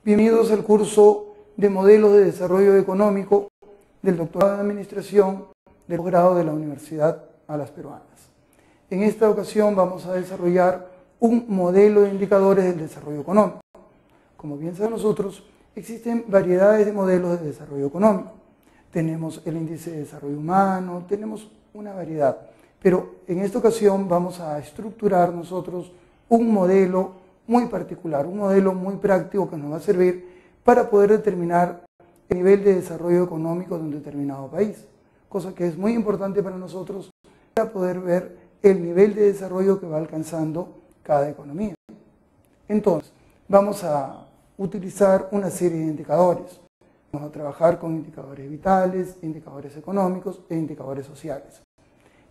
Bienvenidos al curso de Modelos de Desarrollo Económico del Doctorado en Administración del Posgrado de la Universidad Alas Peruanas. En esta ocasión vamos a desarrollar un modelo de indicadores del desarrollo económico. Como bien saben nosotros, existen variedades de modelos de desarrollo económico. Tenemos el índice de desarrollo humano, tenemos una variedad. Pero en esta ocasión vamos a estructurar nosotros un modelo muy particular, un modelo muy práctico que nos va a servir para poder determinar el nivel de desarrollo económico de un determinado país, cosa que es muy importante para nosotros para poder ver el nivel de desarrollo que va alcanzando cada economía. Entonces, vamos a utilizar una serie de indicadores. Vamos a trabajar con indicadores vitales, indicadores económicos e indicadores sociales.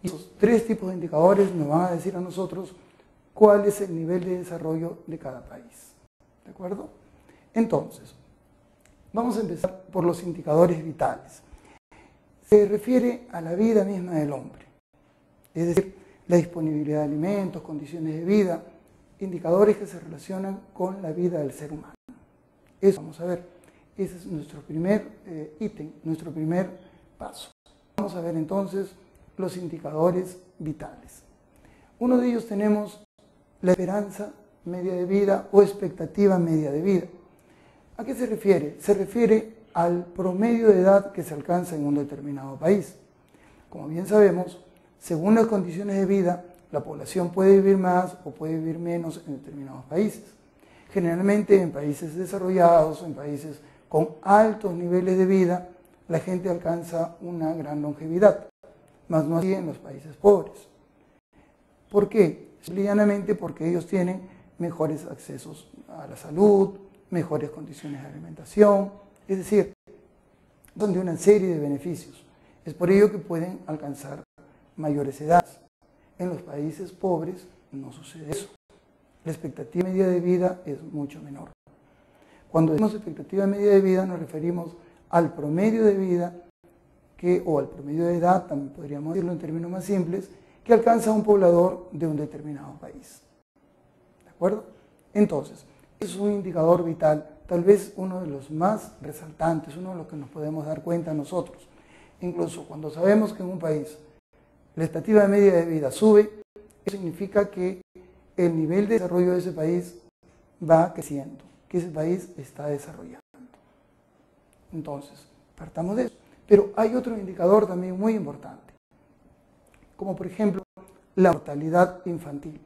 Y esos tres tipos de indicadores nos van a decir a nosotros cuál es el nivel de desarrollo de cada país. ¿De acuerdo? Entonces, vamos a empezar por los indicadores vitales. Se refiere a la vida misma del hombre, es decir, la disponibilidad de alimentos, condiciones de vida, indicadores que se relacionan con la vida del ser humano. Eso vamos a ver. Ese es nuestro primer ítem, nuestro primer paso. Vamos a ver entonces los indicadores vitales. Uno de ellos tenemos la esperanza media de vida o expectativa media de vida. ¿A qué se refiere? Se refiere al promedio de edad que se alcanza en un determinado país. Como bien sabemos, según las condiciones de vida, la población puede vivir más o puede vivir menos en determinados países. Generalmente en países desarrollados, en países con altos niveles de vida, la gente alcanza una gran longevidad, más no así en los países pobres. ¿Por qué? Llanamente porque ellos tienen mejores accesos a la salud, mejores condiciones de alimentación, es decir, son de una serie de beneficios. Es por ello que pueden alcanzar mayores edades. En los países pobres no sucede eso. La expectativa media de vida es mucho menor. Cuando decimos expectativa media de vida nos referimos al promedio de vida o al promedio de edad, también podríamos decirlo en términos más simples, que alcanza un poblador de un determinado país. ¿De acuerdo? Entonces, es un indicador vital, tal vez uno de los más resaltantes, uno de los que nos podemos dar cuenta nosotros. Incluso cuando sabemos que en un país la expectativa media de vida sube, eso significa que el nivel de desarrollo de ese país va creciendo, que ese país está desarrollando. Entonces, partamos de eso. Pero hay otro indicador también muy importante, como por ejemplo la mortalidad infantil.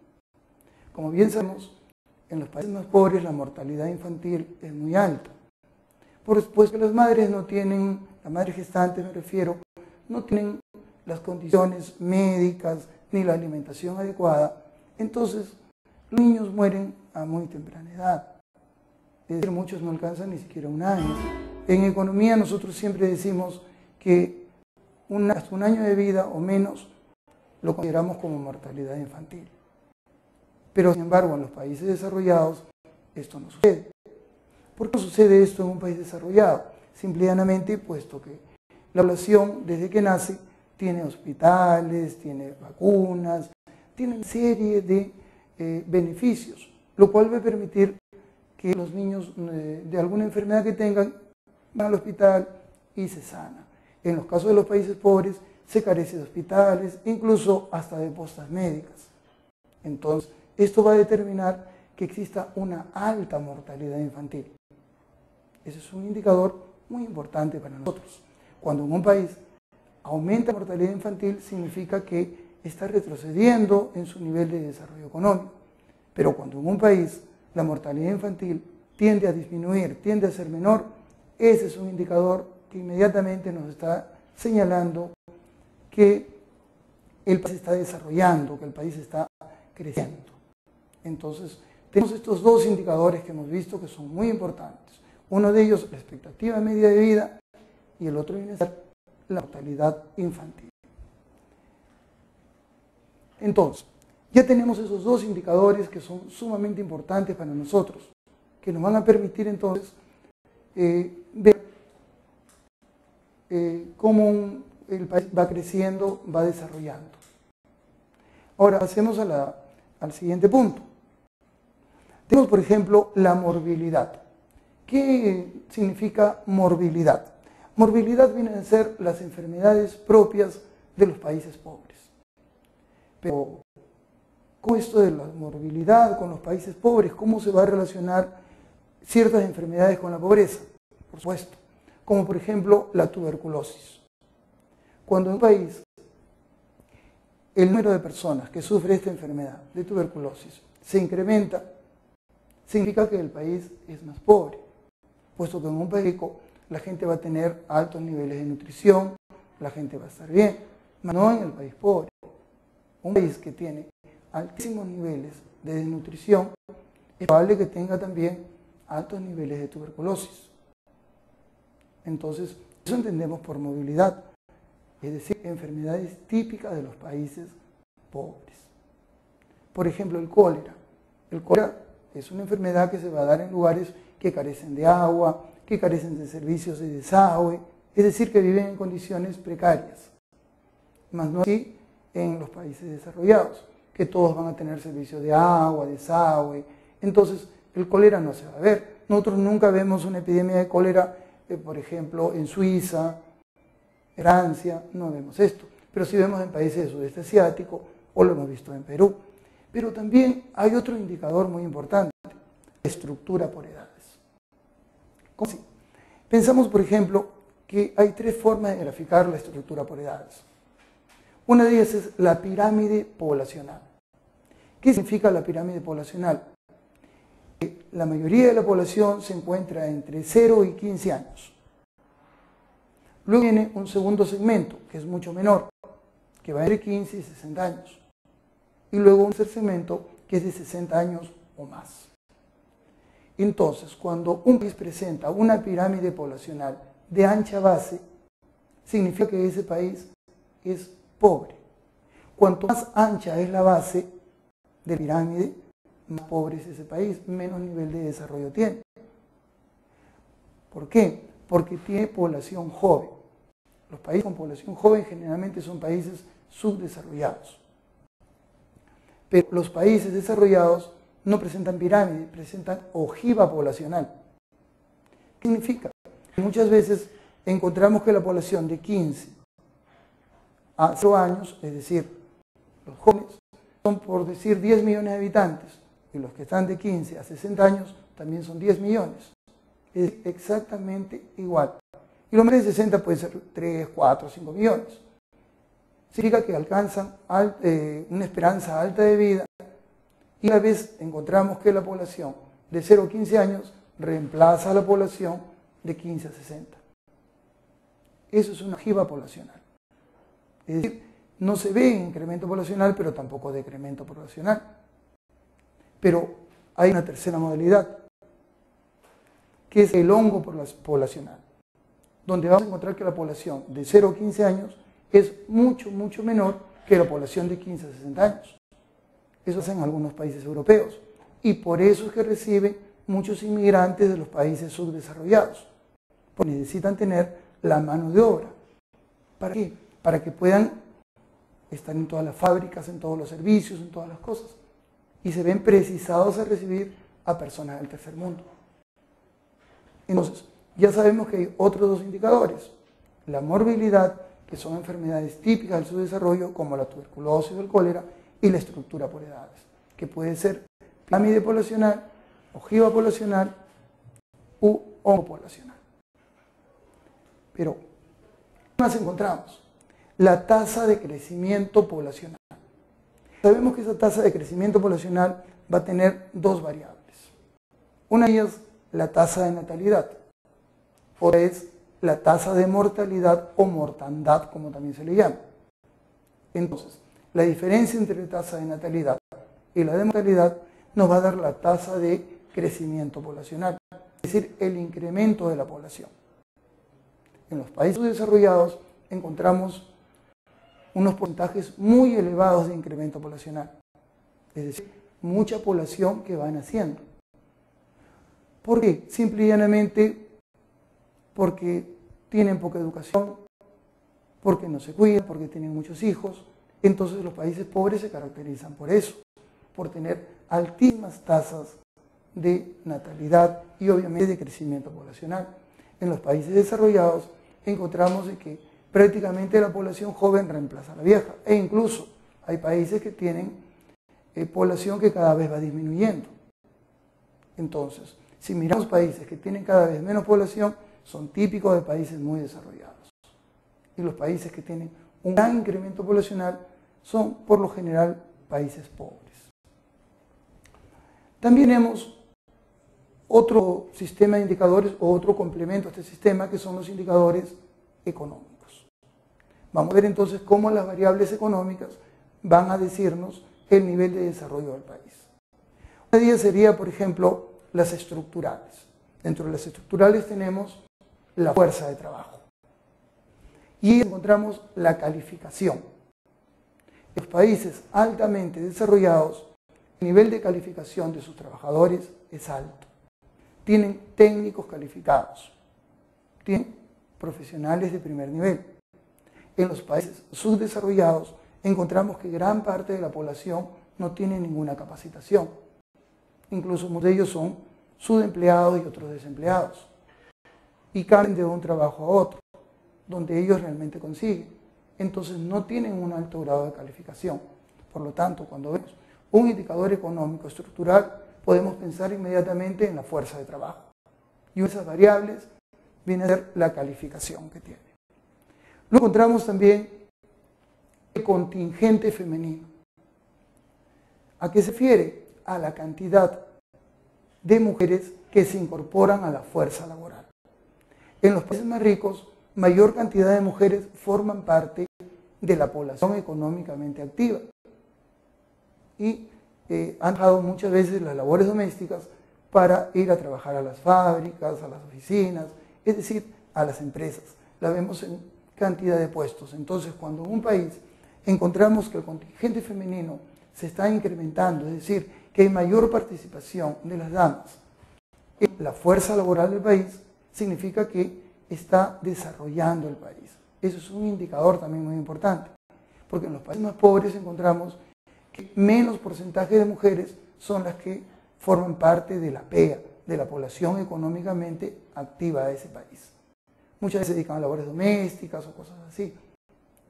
Como bien sabemos, en los países más pobres la mortalidad infantil es muy alta. Pues que las madres no tienen, las madres gestantes me refiero, no tienen las condiciones médicas ni la alimentación adecuada, entonces los niños mueren a muy temprana edad. Es decir, muchos no alcanzan ni siquiera un año. En economía nosotros siempre decimos que hasta un año de vida o menos lo consideramos como mortalidad infantil. Pero sin embargo en los países desarrollados esto no sucede. ¿Por qué no sucede esto en un país desarrollado? Simplemente puesto que la población desde que nace tiene hospitales, tiene vacunas, tiene una serie de beneficios, lo cual va a permitir que los niños de alguna enfermedad que tengan van al hospital y se sanan. En los casos de los países pobres se carece de hospitales, incluso hasta de postas médicas. Entonces, esto va a determinar que exista una alta mortalidad infantil. Ese es un indicador muy importante para nosotros. Cuando en un país aumenta la mortalidad infantil, significa que está retrocediendo en su nivel de desarrollo económico. Pero cuando en un país la mortalidad infantil tiende a disminuir, tiende a ser menor, ese es un indicador que inmediatamente nos está señalando que el país está desarrollando, que el país está creciendo. Entonces, tenemos estos dos indicadores que hemos visto que son muy importantes. Uno de ellos, la expectativa media de vida, y el otro viene a ser la mortalidad infantil. Entonces, ya tenemos esos dos indicadores que son sumamente importantes para nosotros, que nos van a permitir entonces ver cómo el país va creciendo, va desarrollando. Ahora, pasemos al siguiente punto. Tenemos, por ejemplo, la morbilidad. ¿Qué significa morbilidad? Morbilidad viene a ser las enfermedades propias de los países pobres. Pero, con esto de la morbilidad con los países pobres, ¿cómo se va a relacionar ciertas enfermedades con la pobreza? Por supuesto, como por ejemplo la tuberculosis. Cuando en un país el número de personas que sufre esta enfermedad de tuberculosis se incrementa, significa que el país es más pobre, puesto que en un país rico la gente va a tener altos niveles de nutrición, la gente va a estar bien, pero no en el país pobre. Un país que tiene altísimos niveles de desnutrición, es probable que tenga también altos niveles de tuberculosis. Entonces, eso entendemos por movilidad, es decir, enfermedades típicas de los países pobres. Por ejemplo, el cólera. El cólera es una enfermedad que se va a dar en lugares que carecen de agua, que carecen de servicios de desagüe, es decir, que viven en condiciones precarias. Más no así en los países desarrollados, que todos van a tener servicios de agua, desagüe. Entonces, el cólera no se va a ver. Nosotros nunca vemos una epidemia de cólera, por ejemplo, en Suiza, Francia, no vemos esto. Pero sí vemos en países del sudeste asiático o lo hemos visto en Perú. Pero también hay otro indicador muy importante, la estructura por edades. ¿Cómo así? Pensamos, por ejemplo, que hay tres formas de graficar la estructura por edades. Una de ellas es la pirámide poblacional. ¿Qué significa la pirámide poblacional? La mayoría de la población se encuentra entre 0 y 15 años. Luego viene un segundo segmento, que es mucho menor, que va entre 15 y 60 años. Y luego un tercer segmento, que es de 60 años o más. Entonces, cuando un país presenta una pirámide poblacional de ancha base, significa que ese país es pobre. Cuanto más ancha es la base de la pirámide, más pobre es ese país, menos nivel de desarrollo tiene. ¿Por qué? Porque tiene población joven. Los países con población joven generalmente son países subdesarrollados. Pero los países desarrollados no presentan pirámide, presentan ojiva poblacional. ¿Qué significa? Muchas veces encontramos que la población de 15 a 0 años, es decir, los jóvenes, son por decir 10 millones de habitantes, y los que están de 15 a 60 años también son 10 millones. Es exactamente igual. Y los mayores de 60 pueden ser 3, 4, 5 millones. Significa que alcanzan una esperanza alta de vida y a la vez encontramos que la población de 0 a 15 años reemplaza a la población de 15 a 60. Eso es una ojiva poblacional. Es decir, no se ve incremento poblacional, pero tampoco decremento poblacional. Pero hay una tercera modalidad, que es el hongo poblacional, donde vamos a encontrar que la población de 0 a 15 años es mucho, mucho menor que la población de 15 a 60 años. Eso hacen algunos países europeos. Y por eso es que reciben muchos inmigrantes de los países subdesarrollados, porque necesitan tener la mano de obra. ¿Para qué? Para que puedan estar en todas las fábricas, en todos los servicios, en todas las cosas. Y se ven precisados a recibir a personas del tercer mundo. Entonces, ya sabemos que hay otros dos indicadores. La morbilidad, que son enfermedades típicas del subdesarrollo, como la tuberculosis o el cólera, y la estructura por edades, que puede ser pirámide poblacional, ojiva poblacional u hongo poblacional. Pero, ¿qué más encontramos? La tasa de crecimiento poblacional. Sabemos que esa tasa de crecimiento poblacional va a tener dos variables. Una de ellas, la tasa de natalidad. Otra es la tasa de mortalidad o mortandad, como también se le llama. Entonces, la diferencia entre la tasa de natalidad y la de mortalidad nos va a dar la tasa de crecimiento poblacional, es decir, el incremento de la población. En los países desarrollados encontramos unos porcentajes muy elevados de incremento poblacional, es decir, mucha población que va naciendo. ¿Por qué? Simple y llanamente porque tienen poca educación, porque no se cuidan, porque tienen muchos hijos. Entonces los países pobres se caracterizan por eso, por tener altísimas tasas de natalidad y obviamente de crecimiento poblacional. En los países desarrollados encontramos que prácticamente la población joven reemplaza a la vieja, e incluso hay países que tienen población que cada vez va disminuyendo. Entonces, si miramos países que tienen cada vez menos población, son típicos de países muy desarrollados. Y los países que tienen un gran incremento poblacional son, por lo general, países pobres. También tenemos otro sistema de indicadores o otro complemento a este sistema, que son los indicadores económicos. Vamos a ver entonces cómo las variables económicas van a decirnos el nivel de desarrollo del país. Una de ellas sería, por ejemplo, las estructurales. Dentro de las estructurales tenemos la fuerza de trabajo. Y encontramos la calificación. En los países altamente desarrollados, el nivel de calificación de sus trabajadores es alto. Tienen técnicos calificados, tienen profesionales de primer nivel. En los países subdesarrollados encontramos que gran parte de la población no tiene ninguna capacitación. Incluso muchos de ellos son subempleados y otros desempleados. Y cambian de un trabajo a otro, donde ellos realmente consiguen. Entonces no tienen un alto grado de calificación. Por lo tanto, cuando vemos un indicador económico estructural, podemos pensar inmediatamente en la fuerza de trabajo. Y una de esas variables viene a ser la calificación que tiene. Luego encontramos también el contingente femenino. ¿A qué se refiere? A la cantidad de mujeres que se incorporan a la fuerza laboral. En los países más ricos, mayor cantidad de mujeres forman parte de la población económicamente activa. Y han dejado muchas veces las labores domésticas para ir a trabajar a las fábricas, a las oficinas, es decir, a las empresas. La vemos en cantidad de puestos. Entonces, cuando en un país encontramos que el contingente femenino se está incrementando, es decir, que hay mayor participación de las damas en la fuerza laboral del país, significa que está desarrollando el país. Eso es un indicador también muy importante, porque en los países más pobres encontramos que menos porcentaje de mujeres son las que forman parte de la PEA, de la población económicamente activa de ese país. Muchas veces se dedican a labores domésticas o cosas así.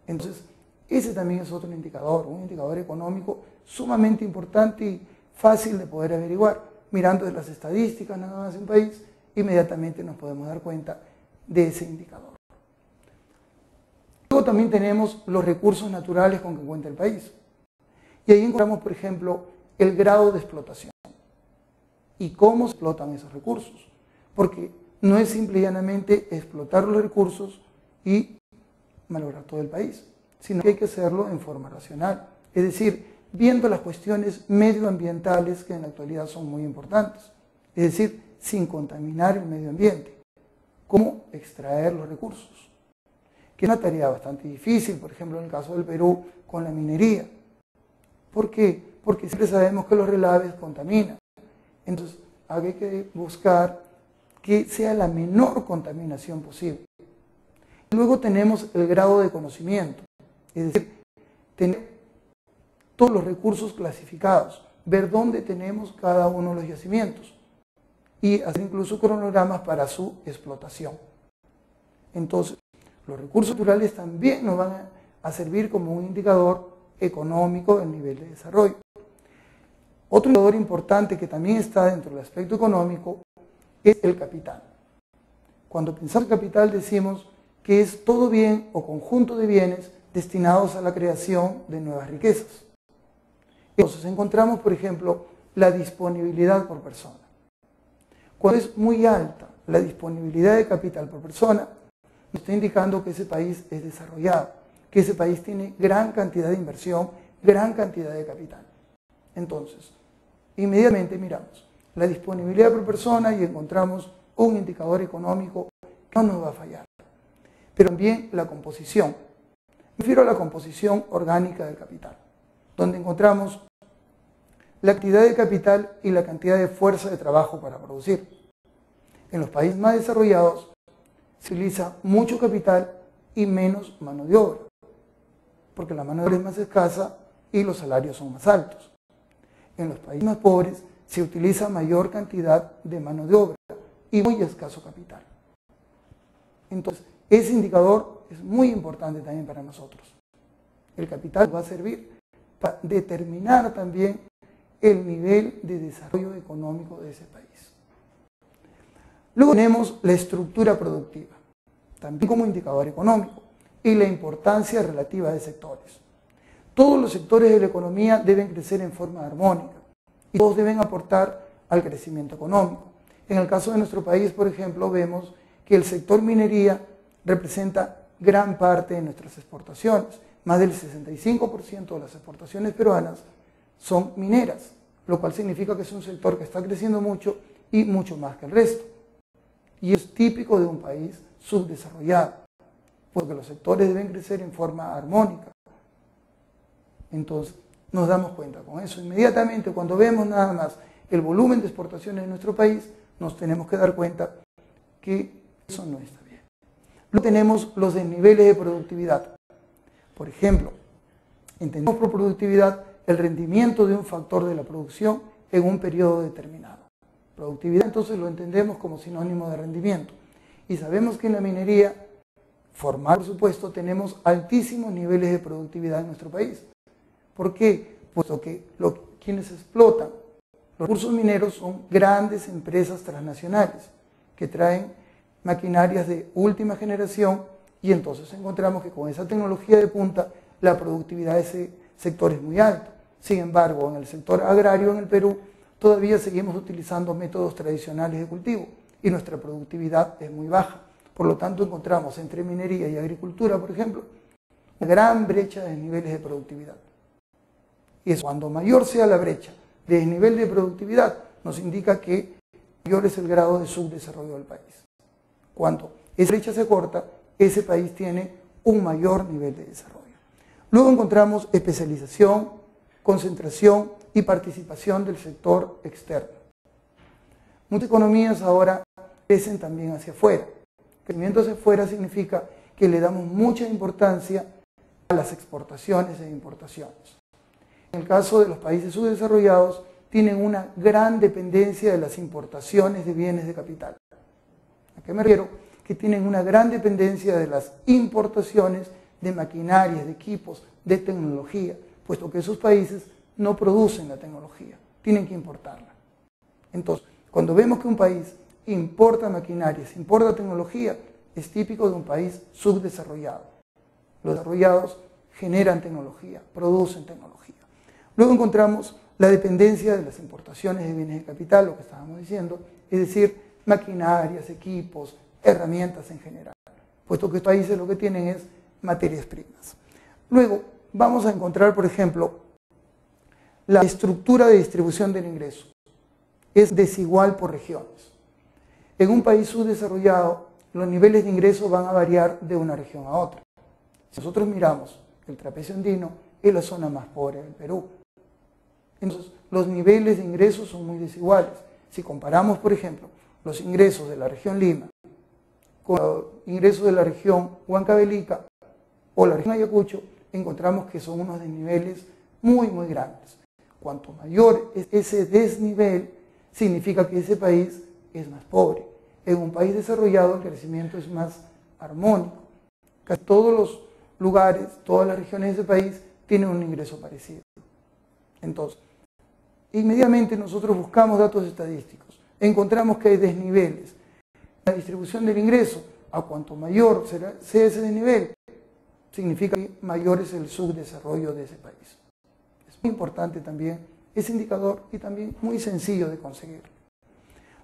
Entonces, ese también es otro indicador, un indicador económico sumamente importante y fácil de poder averiguar. Mirando de las estadísticas nada más de un país, inmediatamente nos podemos dar cuenta de ese indicador. Luego también tenemos los recursos naturales con que cuenta el país. Y ahí encontramos, por ejemplo, el grado de explotación y cómo se explotan esos recursos. Porque no es simple y llanamente explotar los recursos y malograr todo el país, sino que hay que hacerlo en forma racional. Es decir, viendo las cuestiones medioambientales que en la actualidad son muy importantes. Es decir, sin contaminar el medio ambiente. Cómo extraer los recursos. Que es una tarea bastante difícil, por ejemplo, en el caso del Perú, con la minería. ¿Por qué? Porque siempre sabemos que los relaves contaminan. Entonces, hay que buscar que sea la menor contaminación posible. Luego tenemos el grado de conocimiento, es decir, tener todos los recursos clasificados, ver dónde tenemos cada uno de los yacimientos y hacer incluso cronogramas para su explotación. Entonces, los recursos naturales también nos van a servir como un indicador económico del nivel de desarrollo. Otro indicador importante que también está dentro del aspecto económico es el capital. Cuando pensamos en capital decimos que es todo bien o conjunto de bienes destinados a la creación de nuevas riquezas. Entonces encontramos, por ejemplo, la disponibilidad por persona. Cuando es muy alta la disponibilidad de capital por persona, nos está indicando que ese país es desarrollado, que ese país tiene gran cantidad de inversión, gran cantidad de capital. Entonces, inmediatamente miramos la disponibilidad por persona y encontramos un indicador económico que no nos va a fallar. Pero también la composición. Me refiero a la composición orgánica del capital, donde encontramos la cantidad de capital y la cantidad de fuerza de trabajo para producir. En los países más desarrollados se utiliza mucho capital y menos mano de obra, porque la mano de obra es más escasa y los salarios son más altos. En los países más pobres se utiliza mayor cantidad de mano de obra y muy escaso capital. Entonces, ese indicador es muy importante también para nosotros. El capital va a servir para determinar también el nivel de desarrollo económico de ese país. Luego tenemos la estructura productiva, también como indicador económico, y la importancia relativa de sectores. Todos los sectores de la economía deben crecer en forma armónica y todos deben aportar al crecimiento económico. En el caso de nuestro país, por ejemplo, vemos que el sector minería representa gran parte de nuestras exportaciones. Más del 65% de las exportaciones peruanas son mineras, lo cual significa que es un sector que está creciendo mucho y mucho más que el resto. Y es típico de un país subdesarrollado, porque los sectores deben crecer en forma armónica. Entonces, nos damos cuenta con eso. Inmediatamente, cuando vemos nada más el volumen de exportaciones de nuestro país, nos tenemos que dar cuenta que eso no está bien. Luego tenemos los desniveles de productividad. Por ejemplo, entendemos por productividad el rendimiento de un factor de la producción en un periodo determinado. Productividad, entonces, lo entendemos como sinónimo de rendimiento. Y sabemos que en la minería formal, por supuesto, tenemos altísimos niveles de productividad en nuestro país. ¿Por qué? Puesto que quienes explotan los recursos mineros son grandes empresas transnacionales que traen maquinarias de última generación y entonces encontramos que con esa tecnología de punta la productividad de ese sector es muy alta. Sin embargo, en el sector agrario en el Perú todavía seguimos utilizando métodos tradicionales de cultivo y nuestra productividad es muy baja. Por lo tanto, encontramos entre minería y agricultura, por ejemplo, una gran brecha de niveles de productividad. Y es cuando mayor sea la brecha de nivel de productividad, nos indica que mayor es el grado de subdesarrollo del país. Cuando esa brecha se corta, ese país tiene un mayor nivel de desarrollo. Luego encontramos especialización, concentración y participación del sector externo. Muchas economías ahora crecen también hacia afuera. Crecimiento hacia afuera significa que le damos mucha importancia a las exportaciones e importaciones. En el caso de los países subdesarrollados, tienen una gran dependencia de las importaciones de bienes de capital. ¿A qué me refiero? Que tienen una gran dependencia de las importaciones de maquinarias, de equipos, de tecnología, puesto que esos países no producen la tecnología, tienen que importarla. Entonces, cuando vemos que un país importa maquinarias, importa tecnología, es típico de un país subdesarrollado. Los desarrollados generan tecnología, producen tecnología. Luego encontramos la dependencia de las importaciones de bienes de capital, lo que estábamos diciendo, es decir, maquinarias, equipos, herramientas en general, puesto que estos países lo que tienen es materias primas. Luego vamos a encontrar, por ejemplo, la estructura de distribución del ingreso. Es desigual por regiones. En un país subdesarrollado, los niveles de ingreso van a variar de una región a otra. Si nosotros miramos el trapecio andino, es la zona más pobre del Perú. Entonces, los niveles de ingresos son muy desiguales. Si comparamos, por ejemplo, los ingresos de la región Lima con los ingresos de la región Huancavelica o la región Ayacucho, encontramos que son unos desniveles muy, muy grandes. Cuanto mayor es ese desnivel, significa que ese país es más pobre. En un país desarrollado, el crecimiento es más armónico. Casi todos los lugares, todas las regiones de ese país tienen un ingreso parecido. Entonces, inmediatamente nosotros buscamos datos estadísticos. Encontramos que hay desniveles. La distribución del ingreso, a cuanto mayor sea ese desnivel, significa que mayor es el subdesarrollo de ese país. Es muy importante también ese indicador y también muy sencillo de conseguir.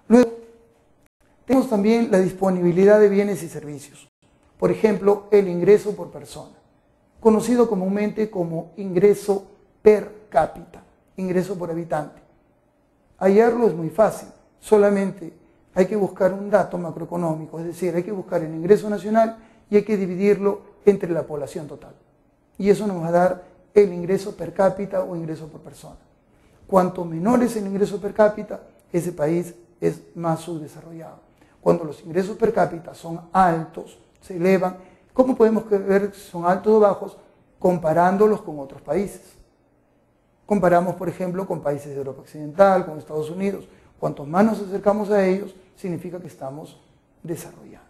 Luego, tenemos también la disponibilidad de bienes y servicios. Por ejemplo, el ingreso por persona, conocido comúnmente como ingreso per cápita, ingreso por habitante. Hallarlo es muy fácil, solamente hay que buscar un dato macroeconómico, es decir, hay que buscar el ingreso nacional y hay que dividirlo entre la población total. Y eso nos va a dar el ingreso per cápita o ingreso por persona. Cuanto menor es el ingreso per cápita, ese país es más subdesarrollado. Cuando los ingresos per cápita son altos, se elevan, ¿cómo podemos ver si son altos o bajos? Comparándolos con otros países. Comparamos, por ejemplo, con países de Europa Occidental, con Estados Unidos. Cuanto más nos acercamos a ellos, significa que estamos desarrollando.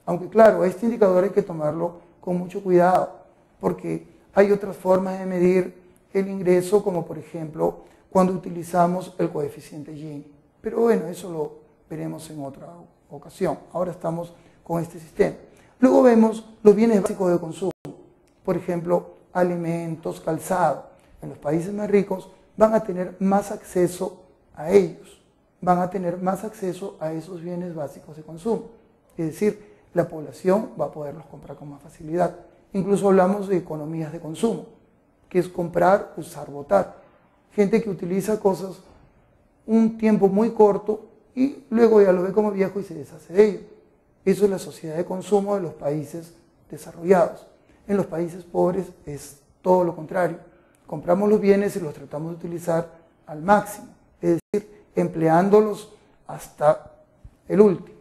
Aunque claro, este indicador hay que tomarlo con mucho cuidado, porque hay otras formas de medir el ingreso, como por ejemplo, cuando utilizamos el coeficiente Gini. Pero bueno, eso lo veremos en otra ocasión. Ahora estamos con este sistema. Luego vemos los bienes básicos de consumo. Por ejemplo, alimentos, calzado. En los países más ricos van a tener más acceso a ellos. Van a tener más acceso a esos bienes básicos de consumo. Es decir, la población va a poderlos comprar con más facilidad. Incluso hablamos de economías de consumo, que es comprar, usar, botar. Gente que utiliza cosas un tiempo muy corto y luego ya lo ve como viejo y se deshace de ello. Eso es la sociedad de consumo de los países desarrollados. En los países pobres es todo lo contrario. Compramos los bienes y los tratamos de utilizar al máximo, es decir, empleándolos hasta el último.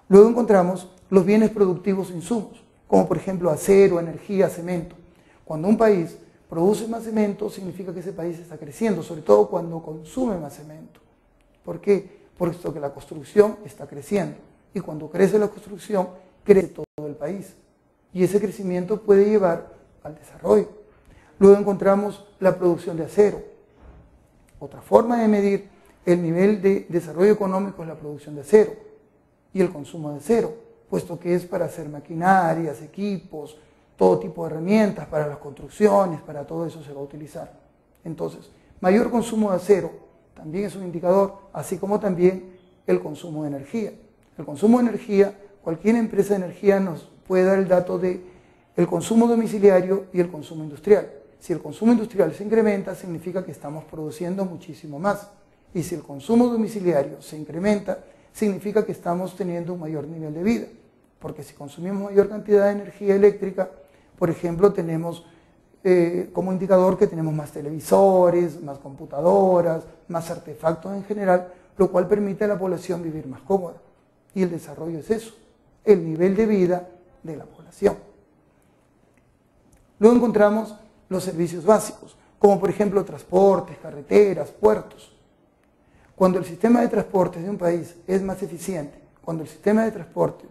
Luego encontramos los bienes productivos insumos, como por ejemplo acero, energía, cemento. Cuando un país produce más cemento, significa que ese país está creciendo, sobre todo cuando consume más cemento. ¿Por qué? Porque la construcción está creciendo. Y cuando crece la construcción, crece todo el país. Y ese crecimiento puede llevar al desarrollo. Luego encontramos la producción de acero. Otra forma de medir el nivel de desarrollo económico es la producción de acero y el consumo de acero, puesto que es para hacer maquinarias, equipos, todo tipo de herramientas para las construcciones, para todo eso se va a utilizar. Entonces, mayor consumo de acero también es un indicador, así como también el consumo de energía. El consumo de energía, cualquier empresa de energía nos puede dar el dato de el consumo domiciliario y el consumo industrial. Si el consumo industrial se incrementa, significa que estamos produciendo muchísimo más. Y si el consumo domiciliario se incrementa, significa que estamos teniendo un mayor nivel de vida. Porque si consumimos mayor cantidad de energía eléctrica, por ejemplo, tenemos como indicador que tenemos más televisores, más computadoras, más artefactos en general, lo cual permite a la población vivir más cómoda. Y el desarrollo es eso, el nivel de vida de la población. Luego encontramos los servicios básicos, como por ejemplo transportes, carreteras, puertos. Cuando el sistema de transportes de un país es más eficiente, cuando el sistema de transporte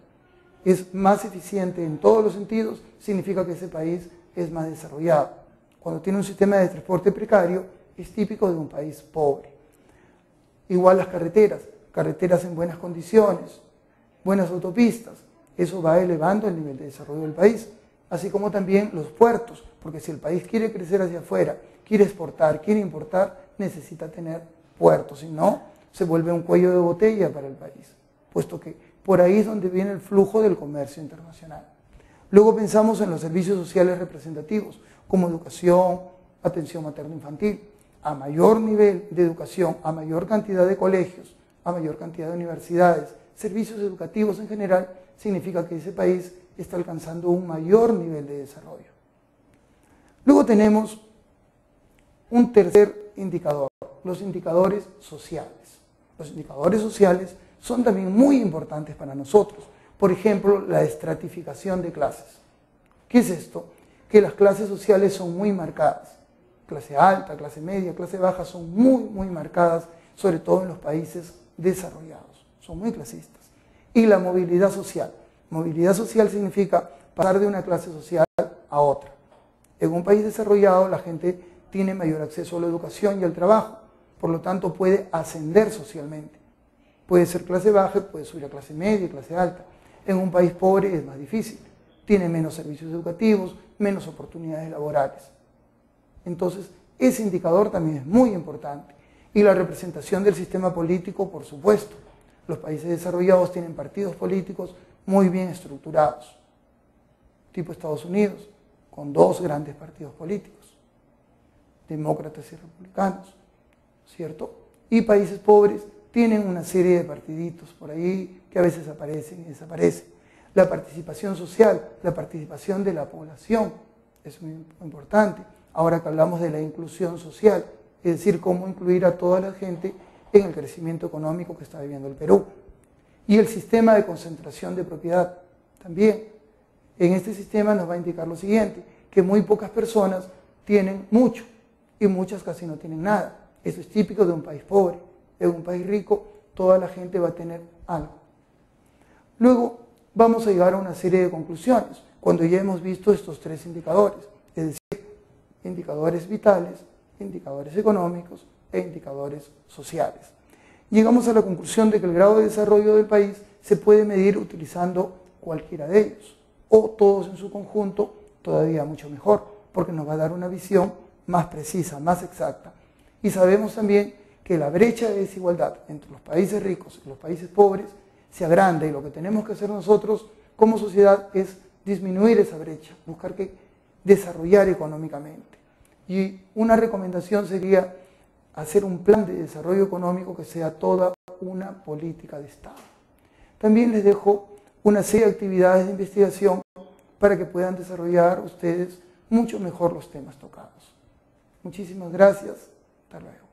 es más eficiente en todos los sentidos, significa que ese país es más desarrollado. Cuando tiene un sistema de transporte precario, es típico de un país pobre. Igual las carreteras, carreteras en buenas condiciones, buenas autopistas, eso va elevando el nivel de desarrollo del país. Así como también los puertos, porque si el país quiere crecer hacia afuera, quiere exportar, quiere importar, necesita tener puertos, si no, se vuelve un cuello de botella para el país, puesto que por ahí es donde viene el flujo del comercio internacional. Luego pensamos en los servicios sociales representativos, como educación, atención materno-infantil. A mayor nivel de educación, a mayor cantidad de colegios, a mayor cantidad de universidades, servicios educativos en general, significa que ese país está alcanzando un mayor nivel de desarrollo. Luego tenemos un tercer indicador, los indicadores sociales. Los indicadores sociales son también muy importantes para nosotros. Por ejemplo, la estratificación de clases. ¿Qué es esto? Que las clases sociales son muy marcadas. Clase alta, clase media, clase baja son muy marcadas, sobre todo en los países desarrollados. Son muy clasistas. Y la movilidad social. Movilidad social significa pasar de una clase social a otra. En un país desarrollado la gente tiene mayor acceso a la educación y al trabajo, por lo tanto puede ascender socialmente. Puede ser clase baja, puede subir a clase media, clase alta. En un país pobre es más difícil, tiene menos servicios educativos, menos oportunidades laborales. Entonces, ese indicador también es muy importante. Y la representación del sistema político, por supuesto. Los países desarrollados tienen partidos políticos muy bien estructurados, tipo Estados Unidos, con 2 grandes partidos políticos, demócratas y republicanos, ¿cierto? Y países pobres tienen una serie de partiditos por ahí que a veces aparecen y desaparecen. La participación social, la participación de la población es muy importante. Ahora que hablamos de la inclusión social, es decir, cómo incluir a toda la gente en el crecimiento económico que está viviendo el Perú. Y el sistema de concentración de propiedad también. En este sistema nos va a indicar lo siguiente, que muy pocas personas tienen mucho y muchas casi no tienen nada. Eso es típico de un país pobre. En un país rico, toda la gente va a tener algo. Luego vamos a llegar a una serie de conclusiones cuando ya hemos visto estos tres indicadores, es decir, indicadores vitales, indicadores económicos e indicadores sociales. Llegamos a la conclusión de que el grado de desarrollo del país se puede medir utilizando cualquiera de ellos, o todos en su conjunto, todavía mucho mejor, porque nos va a dar una visión más precisa, más exacta. Y sabemos también que la brecha de desigualdad entre los países ricos y los países pobres se agranda, y lo que tenemos que hacer nosotros como sociedad es disminuir esa brecha, buscar que desarrollar económicamente. Y una recomendación sería hacer un plan de desarrollo económico que sea toda una política de Estado. También les dejo una serie de actividades de investigación para que puedan desarrollar ustedes mucho mejor los temas tocados. Muchísimas gracias. Hasta luego.